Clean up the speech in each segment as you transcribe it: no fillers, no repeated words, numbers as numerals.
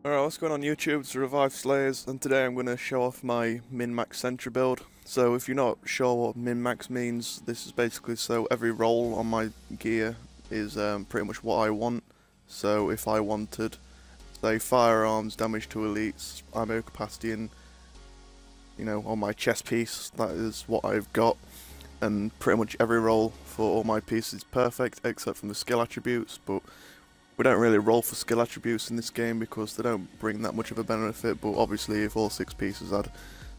Alright, what's going on YouTube? It's Revive Slayers, and today I'm going to show off my min-max Sentry build. So if you're not sure what min-max means, this is basically so every roll on my gear is pretty much what I want. So if I wanted, say, firearms, damage to elites, ammo capacity, and on my chest piece, that is what I've got. And pretty much every roll for all my pieces is perfect, except from the skill attributes, but we don't really roll for skill attributes in this game because they don't bring that much of a benefit, but obviously if all 6 pieces had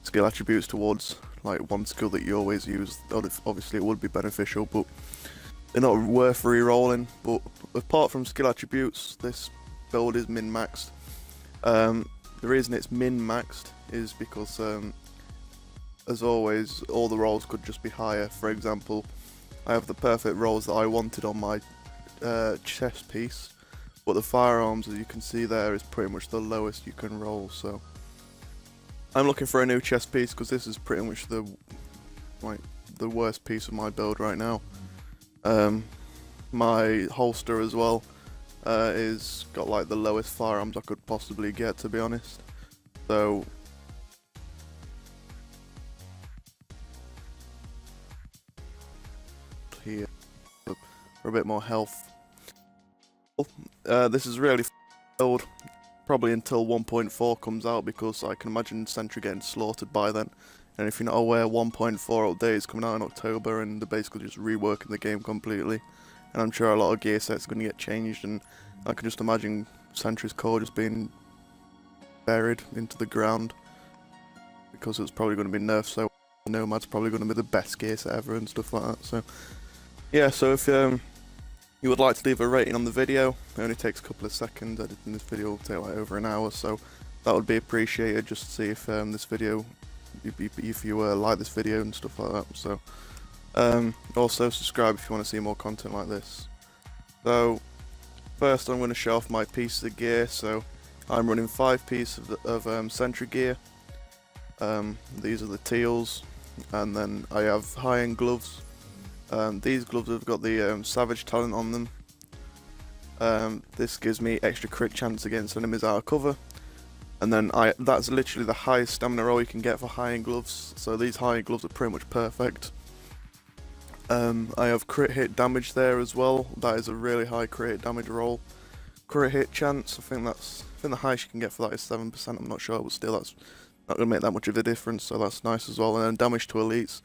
skill attributes towards like one skill that you always use, obviously it would be beneficial, but they're not worth re-rolling. But apart from skill attributes, this build is min-maxed. The reason it's min-maxed is because as always, all the rolls could just be higher. For example, I have the perfect rolls that I wanted on my chest piece, but the firearms, as you can see there, is pretty much the lowest you can roll. So I'm looking for a new chest piece because this is pretty much the worst piece of my build right now. My holster as well is got like the lowest firearms I could possibly get, to be honest. So here for a bit more health. This is really build probably until 1.4 comes out, because I can imagine Sentry getting slaughtered by then. And if you're not aware, 1.4 update is coming out in October, and they're basically just reworking the game completely. And I'm sure a lot of gear sets are going to get changed, and I can just imagine Sentry's core just being buried into the ground, because it's probably going to be nerfed. So Nomad's probably going to be the best gear set ever and stuff like that. So yeah, so if you would like to leave a rating on the video, it only takes a couple of seconds. Editing this video will take like over an hour, so that would be appreciated, just to see if this video, if you like this video and stuff like that. So also subscribe if you want to see more content like this. So first I'm going to show off my pieces of gear. So I'm running 5 pieces of Sentry gear. These are the teals, and then I have high-end gloves. These gloves have got the Savage talent on them. This gives me extra crit chance against enemies out of cover. And then that's literally the highest stamina roll you can get for high-end gloves. So these high-end gloves are pretty much perfect. I have crit hit damage there as well. That is a really high crit hit damage roll. Crit hit chance, I think the highest you can get for that is 7%. I'm not sure, but still that's not going to make that much of a difference, so that's nice as well. And then damage to elites.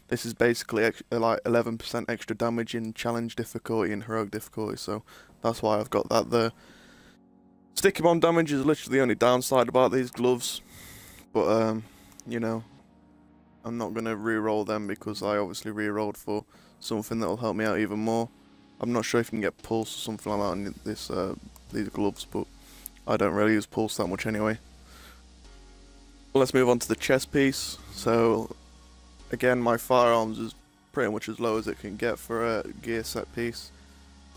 This is basically like 11% extra damage in challenge difficulty and heroic difficulty, so that's why I've got that there. Sticky bomb damage is literally the only downside about these gloves, but I'm not going to re-roll them because I obviously re-rolled for something that will help me out even more. I'm not sure if you can get pulse or something like that on these gloves, but I don't really use pulse that much anyway. Let's move on to the chest piece. So again, my firearms is pretty much as low as it can get for a gear set piece.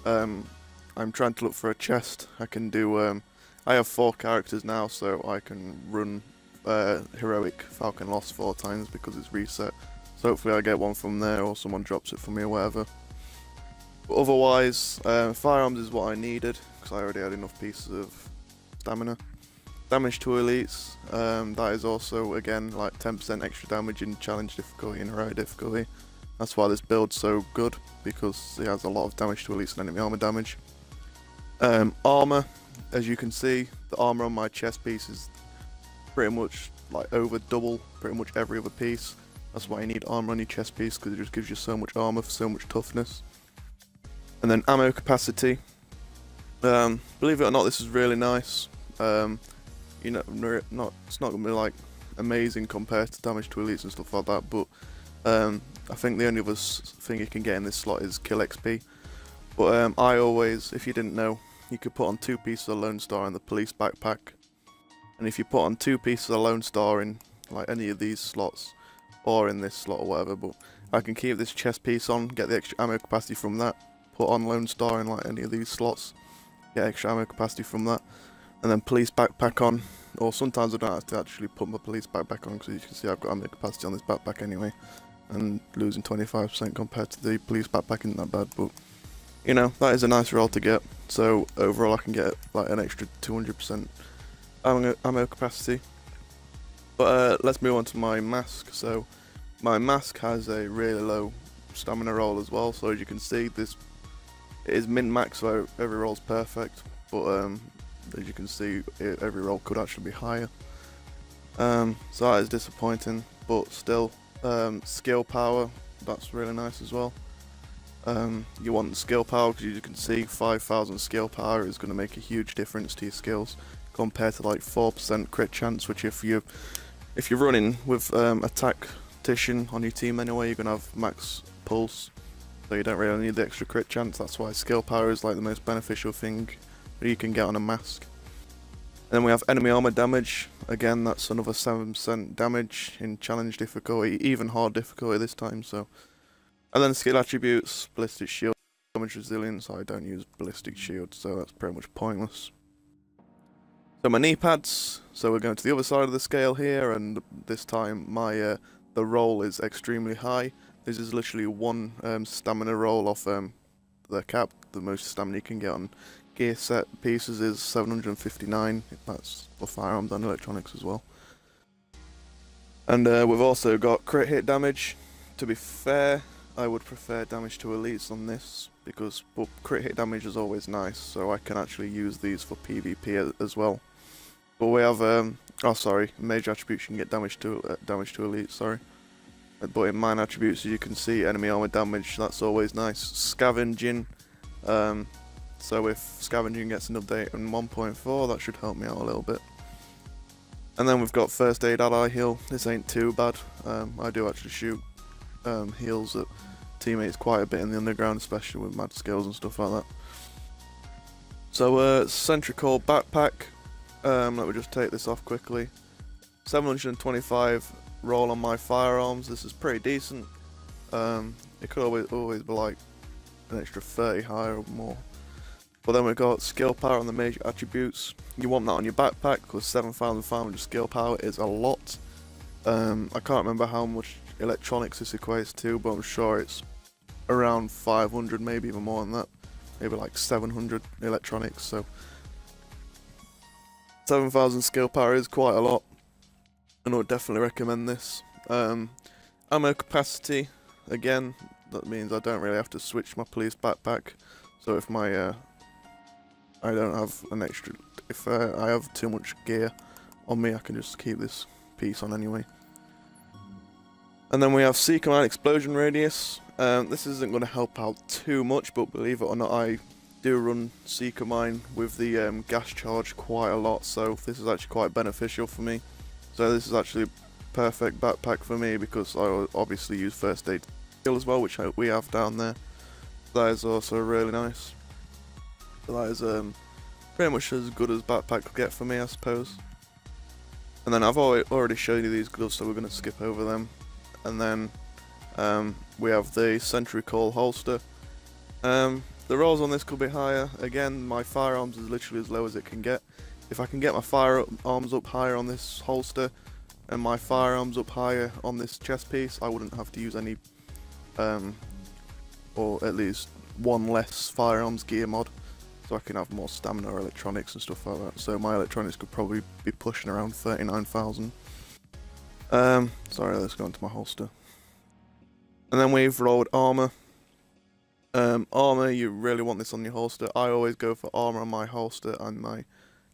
I'm trying to look for a chest. I can do. I have 4 characters now, so I can run heroic Falcon Lost 4 times because it's reset. So hopefully I get one from there, or someone drops it for me or whatever. But otherwise, firearms is what I needed because I already had enough pieces of stamina. Damage to elites, that is also again like 10% extra damage in challenge difficulty and heroic difficulty. That's why this build's so good, because it has a lot of damage to elites and enemy armor damage. Armor, as you can see, the armor on my chest piece is pretty much like over double pretty much every other piece. That's why you need armor on your chest piece, because it just gives you so much armor for so much toughness. And then ammo capacity. Believe it or not, this is really nice. It's not gonna be like amazing compared to damage to elites and stuff like that, but I think the only other thing you can get in this slot is kill XP. But I always, if you didn't know, you could put on 2 pieces of Lone Star in the police backpack, and if you put on 2 pieces of Lone Star in like any of these slots or in this slot or whatever, but I can keep this chest piece on, get the extra ammo capacity from that, put on Lone Star in like any of these slots, get extra ammo capacity from that, and then police backpack on. Or sometimes I don't have to actually put my police backpack on, because you can see I've got ammo capacity on this backpack anyway, and losing 25% compared to the police backpack isn't that bad, but that is a nice roll to get. So overall I can get like an extra 200% ammo capacity. But let's move on to my mask. So my mask has a really low stamina roll as well. So as you can see, this is min max, so every roll's perfect. But as you can see, every roll could actually be higher. So that is disappointing, but still, skill power, that's really nice as well. You want skill power because you can see 5,000 skill power is going to make a huge difference to your skills compared to like 4% crit chance, which if you're running with a tactician on your team anyway, you're going to have max pulse, so you don't really need the extra crit chance. That's why skill power is like the most beneficial thing that you can get on a mask. And then we have enemy armor damage. Again, that's another 7% damage in challenge difficulty, even hard difficulty this time. So, and then skill attributes, ballistic shield, damage resilience. I don't use ballistic shield, so that's pretty much pointless. So my knee pads. So we're going to the other side of the scale here, and this time my the roll is extremely high. This is literally one stamina roll off the cap. The most stamina you can get on gear set pieces is 759. That's for firearms and electronics as well. And we've also got crit hit damage. To be fair, I would prefer damage to elites on this, because crit hit damage is always nice, so I can actually use these for PvP as well. But we have major attributes you can get damage to elites, sorry. But in mine attributes, as you can see, enemy armor damage, that's always nice. Scavenging, so if scavenging gets an update in 1.4, that should help me out a little bit. And then we've got first aid ally heal. This ain't too bad. I do actually shoot heals at teammates quite a bit in the underground, especially with mad skills and stuff like that. So Sentry core backpack. Let me just take this off quickly. 725 roll on my firearms. This is pretty decent. It could always be like an extra 30 higher or more. But then we've got skill power on the major attributes. You want that on your backpack because 7,500 skill power is a lot. I can't remember how much electronics this equates to, but I'm sure it's around 500, maybe even more than that. Maybe like 700 electronics. So 7,000 skill power is quite a lot, and I would definitely recommend this. Ammo capacity, again, that means I don't really have to switch my police backpack. So if my I don't have an extra, if I have too much gear on me, I can just keep this piece on anyway. And then we have Seeker Mine Explosion Radius. This isn't going to help out too much, but believe it or not, I do run Seeker Mine with the gas charge quite a lot, so this is actually quite beneficial for me. So this is actually a perfect backpack for me because I obviously use first aid skill as well, which we have down there. That is also really nice. So that is pretty much as good as backpack could get for me, I suppose. And then I've already shown you these gloves, so we're going to skip over them. And then we have the Sentry Call holster. The rolls on this could be higher. Again, my firearms is literally as low as it can get. If I can get my firearms up higher on this holster and my firearms up higher on this chest piece, I wouldn't have to use any, or at least one less firearms gear mod, so I can have more stamina or electronics and stuff like that. So my electronics could probably be pushing around 39,000. Sorry, let's go into my holster. And then we've rolled armor. Armor, you really want this on your holster. I always go for armor on my holster and my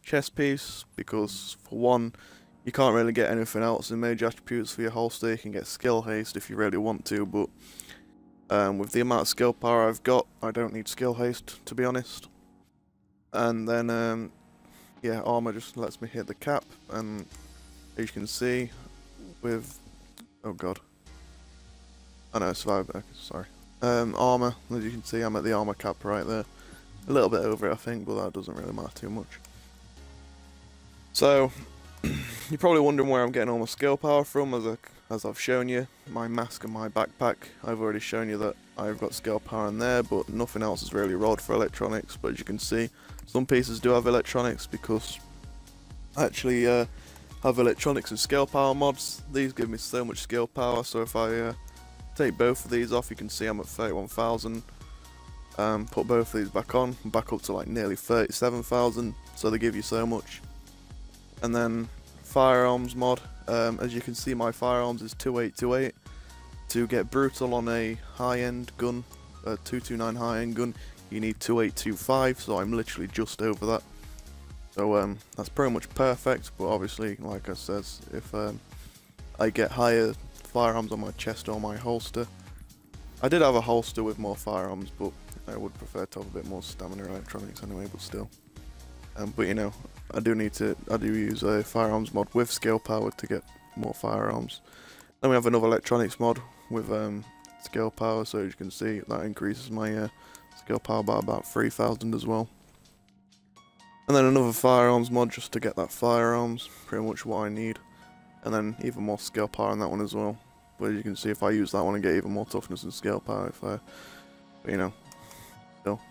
chest piece because, for one, you can't really get anything else in major attributes for your holster. You can get skill haste if you really want to, but with the amount of skill power I've got, I don't need skill haste, to be honest. And then, yeah, armor just lets me hit the cap, and as you can see, with, oh god, I know, survived, okay, sorry. Armor, as you can see, I'm at the armor cap right there. A little bit over it, I think, but that doesn't really matter too much. So, you're probably wondering where I'm getting all my skill power from, as I've shown you. My mask and my backpack, I've already shown you that I've got skill power in there, but nothing else is really rolled for electronics. But as you can see, some pieces do have electronics because I actually have electronics and skill power mods. These give me so much skill power, so if I take both of these off, you can see I'm at 31,000. Put both of these back on, I'm back up to like nearly 37,000, so they give you so much. And then firearms mod. As you can see, my firearms is 2828. To get brutal on a high-end gun, a 229 high-end gun, you need 2825, so I'm literally just over that. So that's pretty much perfect, but obviously, like I says, if I get higher firearms on my chest or my holster. I did have a holster with more firearms, but I would prefer to have a bit more stamina electronics anyway, but still. But you know, I do use a firearms mod with skill power to get more firearms. Then we have another electronics mod with skill power, so as you can see, that increases my skill power by about 3000 as well. And then another firearms mod just to get that firearms, pretty much what I need. And then even more skill power on that one as well. But as you can see, if I use that one, I get even more toughness and skill power. But you know, still.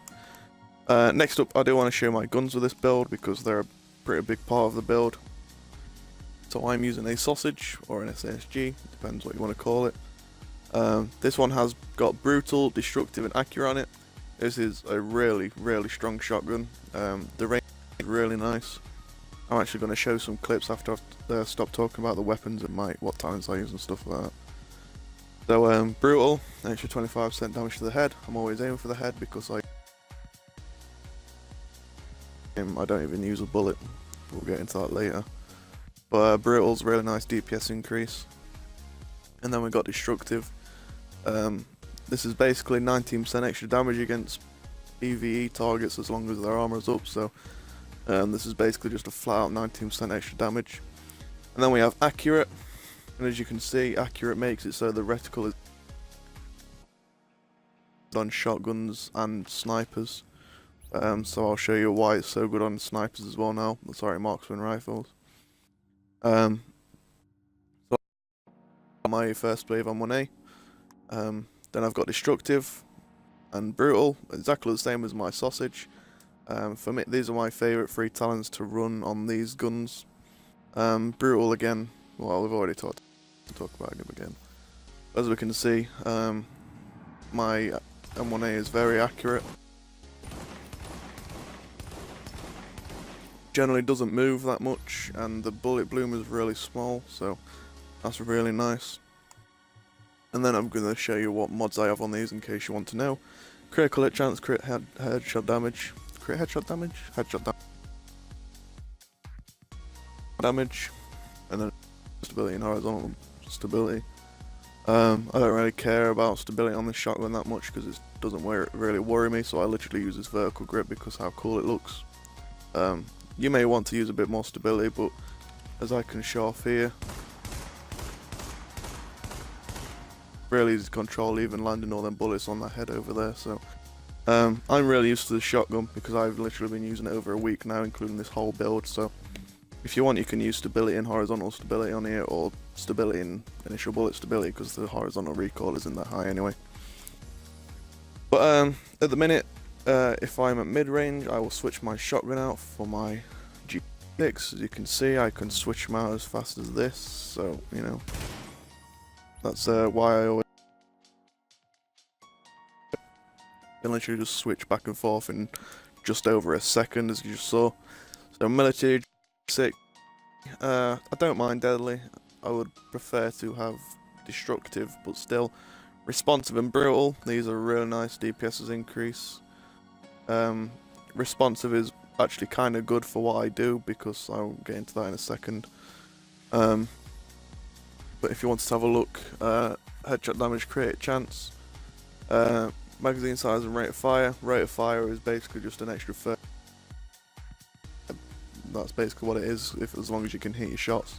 Next up, I do want to show my guns with this build because they're a pretty big part of the build. So I'm using a sausage or an SASG, depends what you want to call it. This one has got brutal, destructive and accurate on it. This is a really, really strong shotgun. The range is really nice. I'm actually going to show some clips after I've stopped talking about the weapons and what talents I use and stuff like that. So brutal, extra 25% damage to the head. I'm always aiming for the head because I don't even use a bullet. We'll get into that later. But brutal's really nice DPS increase. And then we got destructive. This is basically 19% extra damage against PvE targets as long as their armor's up. So this is basically just a flat out 19% extra damage. And then we have accurate. And as you can see, accurate makes it so the reticle is on shotguns and snipers. So I'll show you why it's so good on snipers as well now. Sorry, marksman rifles. So my first wave on 1A. Then I've got destructive and brutal, exactly the same as my sausage. For me, these are my favourite 3 talents to run on these guns. Brutal again, well, we've already talked about him again. As we can see, my M1A is very accurate. Generally doesn't move that much, and the bullet bloom is really small, so that's really nice. And then I'm going to show you what mods I have on these in case you want to know. Critical hit chance, crit headshot damage, damage, and then stability and horizontal stability. I don't really care about stability on this shotgun that much because it doesn't really worry me, so I literally use this vertical grip because how cool it looks. You may want to use a bit more stability, but as I can show off here, really easy to control, even landing all them bullets on that head over there. So I'm really used to the shotgun because I've literally been using it over a week now, including this whole build. So if you want, you can use stability and horizontal stability on here, or stability and initial bullet stability, because the horizontal recoil isn't that high anyway. But at the minute, if I'm at mid-range, I will switch my shotgun out for my G6. As you can see, I can switch them out as fast as this, so, you know, that's why I always can literally just switch back and forth in just over a second, as you just saw. So military G6, I don't mind deadly. I would prefer to have destructive, but still responsive and brutal. These are really nice DPS's increase. Responsive is actually kind of good for what I do, because I'll get into that in a second. But if you want to have a look, headshot damage, create chance, magazine size and rate of fire. Rate of fire is basically just an extra 30. That's basically what it is, as long as you can hit your shots.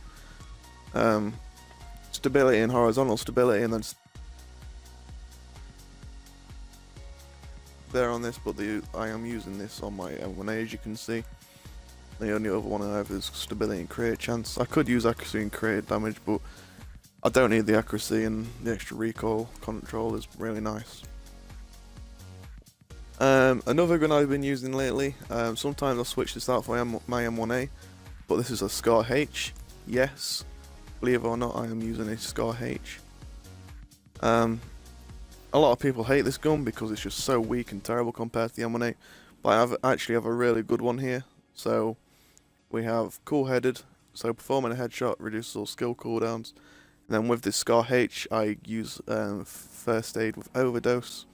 Stability and horizontal stability, and then there on this, but I am using this on my M1A, as you can see. The only other one I have is stability and create chance. I could use accuracy and create damage, but I don't need the accuracy, and the extra recoil control is really nice. Another gun I've been using lately, sometimes I'll switch this out for my M1A, but this is a Scar H. Yes, believe it or not, I am using a Scar H. A lot of people hate this gun because it's just so weak and terrible compared to the M1A, but I actually have a really good one here. So we have cool headed, So performing a headshot reduces all skill cooldowns. And then with this Scar H, I use first aid with overdose.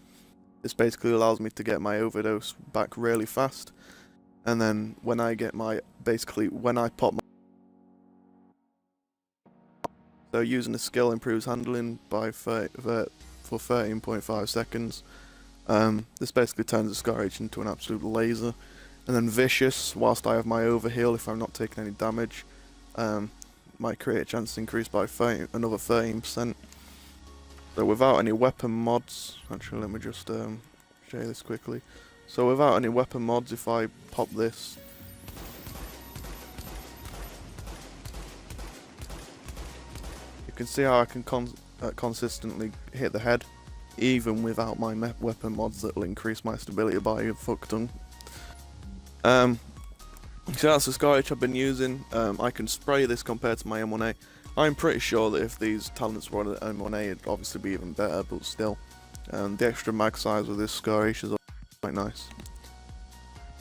This basically allows me to get my overdose back really fast. And then when I get my, when I pop my, so using the skill improves handling by for 13.5 seconds. This basically turns the Scar H into an absolute laser. And then Vicious, whilst I have my overheal, if I'm not taking any damage, my crit chance increased by another 13%. So without any weapon mods, actually let me just show you this quickly. So without any weapon mods, if I pop this, you can see how I can consistently hit the head, even without my weapon mods that will increase my stability by a fuck ton. So that's the Scar H I've been using. I can spray this compared to my M1A. I'm pretty sure that if these talents were on an M1A, it'd obviously be even better, but still. The extra mag size with this Scar H is quite nice.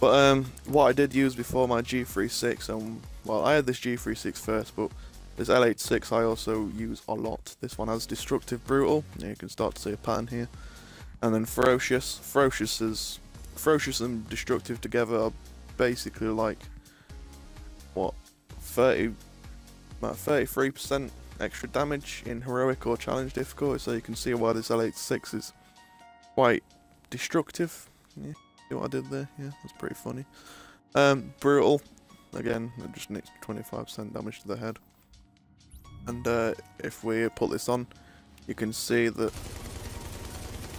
But what I did use before my G36, well, I had this G36 first, but this L86 I also use a lot. This one has Destructive Brutal, yeah, you can start to see a pattern here. And then Ferocious. Ferocious and Destructive together are basically like, what, 33% extra damage in Heroic or Challenge difficulty, so you can see why this L86 is quite destructive. Yeah, see what I did there? Yeah, that's pretty funny. Brutal, again, it just nicks 25% damage to the head. And if we put this on, you can see that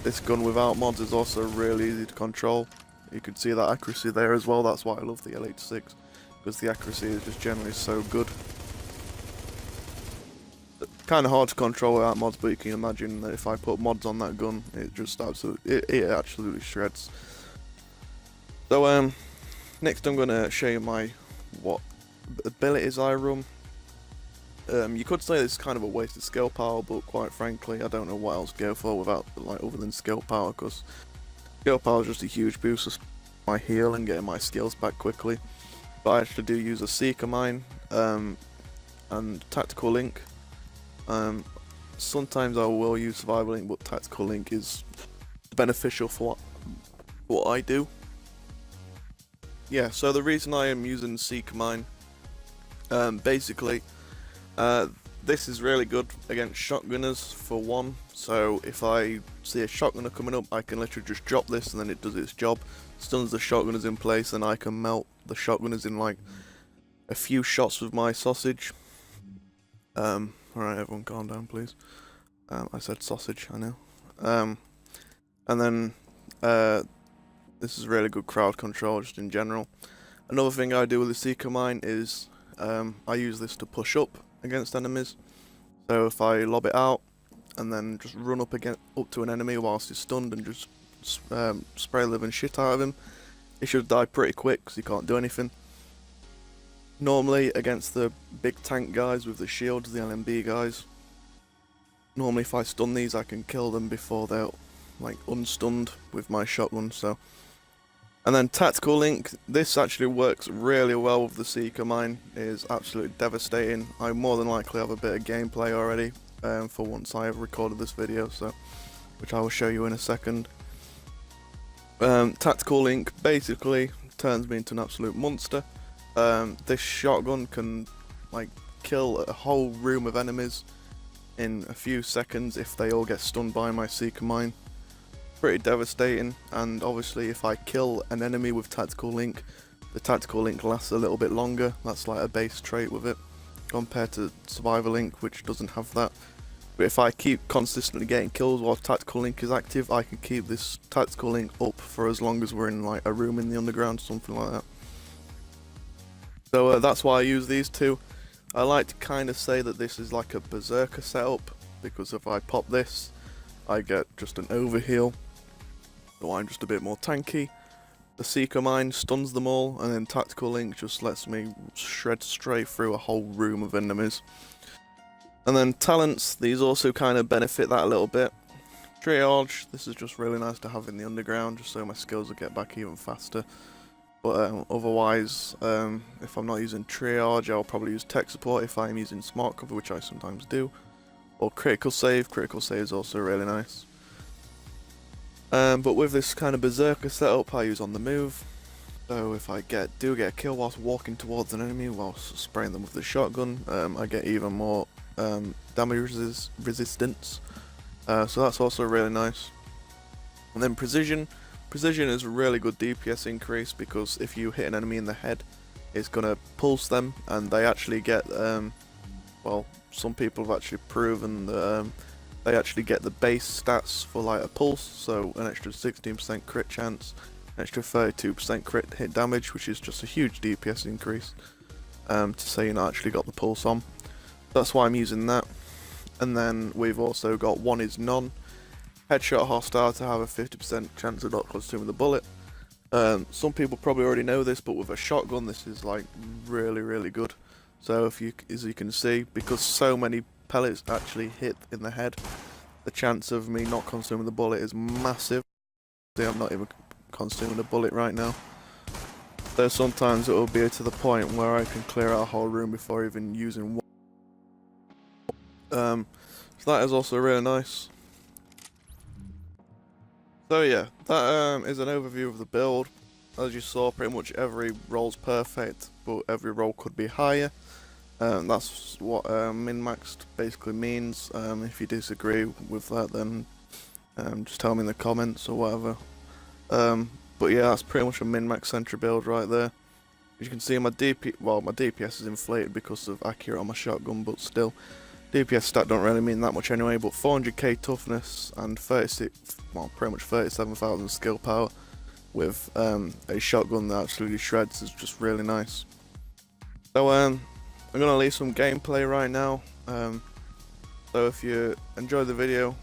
this gun without mods is also really easy to control. You can see that accuracy there as well. That's why I love the L86, because the accuracy is just generally so good. Kind of hard to control without mods, but you can imagine that if I put mods on that gun, it just it absolutely shreds. So next I'm going to show you my what abilities I run. You could say this is kind of a waste of skill power, but quite frankly, I don't know what else to go for without other than skill power, because skill power is just a huge boost of my heal and getting my skills back quickly. But I actually do use a Seeker Mine and Tactical Link. Sometimes I will use Survival Link, but Tactical Link is beneficial for what I do. Yeah, so the reason I am using Seeker Mine, basically, this is really good against shotgunners for one. So if I see a shotgunner coming up, I can literally just drop this and then it does its job. Stuns the shotgunners in place, and I can melt the shotgunners in like a few shots with my sausage. Alright, everyone calm down please. I said sausage, I know. And then this is really good crowd control just in general. Another thing I do with the Seeker Mine is I use this to push up against enemies. So if I lob it out and then just run up to an enemy whilst he's stunned and just spray living shit out of him, he should die pretty quick because he can't do anything. Normally against the big tank guys with the shields, the LMB guys, normally if I stun these I can kill them before they're like unstunned with my shotgun. So, and then Tactical Link, this actually works really well with the Seeker Mine. It is absolutely devastating. I more than likely have a bit of gameplay already for once I have recorded this video, so which I will show you in a second. Tactical Link basically turns me into an absolute monster. This shotgun can like kill a whole room of enemies in a few seconds if they all get stunned by my Seeker Mine. Pretty devastating, and obviously if I kill an enemy with Tactical Link, the Tactical Link lasts a little bit longer. That's like a base trait with it, compared to Survival Link, which doesn't have that. But if I keep consistently getting kills while Tactical Link is active, I can keep this Tactical Link up for as long as we're in like a room in the underground, something like that. So that's why I use these two. I like to kind of say that this is like a berserker setup, because if I pop this, I get just an overheal, so I'm just a bit more tanky. The Seeker Mine stuns them all, and then Tactical Link just lets me shred straight through a whole room of enemies. And then talents, these also kind of benefit that a little bit. Triage, this is just really nice to have in the underground, just so my skills will get back even faster. But otherwise, if I'm not using triage, I'll probably use tech support if I'm using smart cover, which I sometimes do. Or critical save. Critical save is also really nice. But with this kind of berserker setup, I use on the move. So if I do get a kill whilst walking towards an enemy whilst spraying them with the shotgun, I get even more damage resistance. So that's also really nice. And then precision. Precision is a really good DPS increase because if you hit an enemy in the head, it's gonna pulse them, and they actually get well, some people have actually proven that they actually get the base stats for like a pulse, so an extra 16% crit chance, an extra 32% crit hit damage, which is just a huge DPS increase to say you not actually got the pulse on. That's why I'm using that. And then we've also got one is none. Headshot hostile to have a 50% chance of not consuming the bullet. Some people probably already know this, but with a shotgun this is like really good. So as you can see, because so many pellets actually hit in the head, the chance of me not consuming the bullet is massive. See, I'm not even consuming a bullet right now. So sometimes it will be to the point where I can clear out a whole room before even using one. So that is also really nice. So yeah, that is an overview of the build. As you saw, pretty much every roll's perfect, but every roll could be higher. That's what min-maxed basically means. If you disagree with that, then just tell me in the comments or whatever. But yeah, that's pretty much a min-max Sentry build right there. As you can see, my DPS is inflated because of accurate on my shotgun, but still. DPS stat don't really mean that much anyway, but 400k toughness and pretty much 37,000 skill power with a shotgun that absolutely shreds is just really nice. So I'm gonna leave some gameplay right now. So if you enjoyed the video,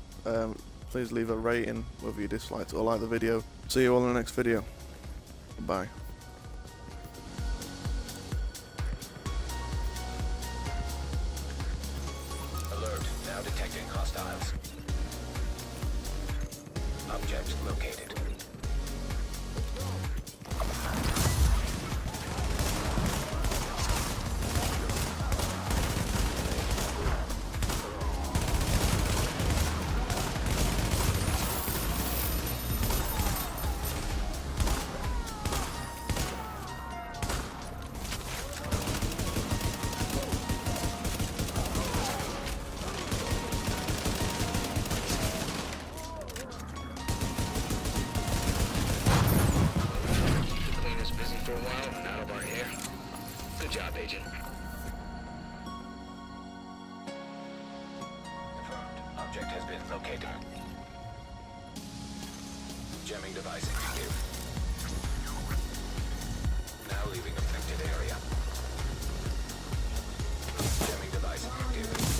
please leave a rating, whether you disliked or like the video. See you all in the next video. Bye. Now detecting hostiles. Object located. For a while and out of our hair. Good job, Agent. Confirmed. Object has been located. Jamming device active. Now leaving affected area. Jamming device active.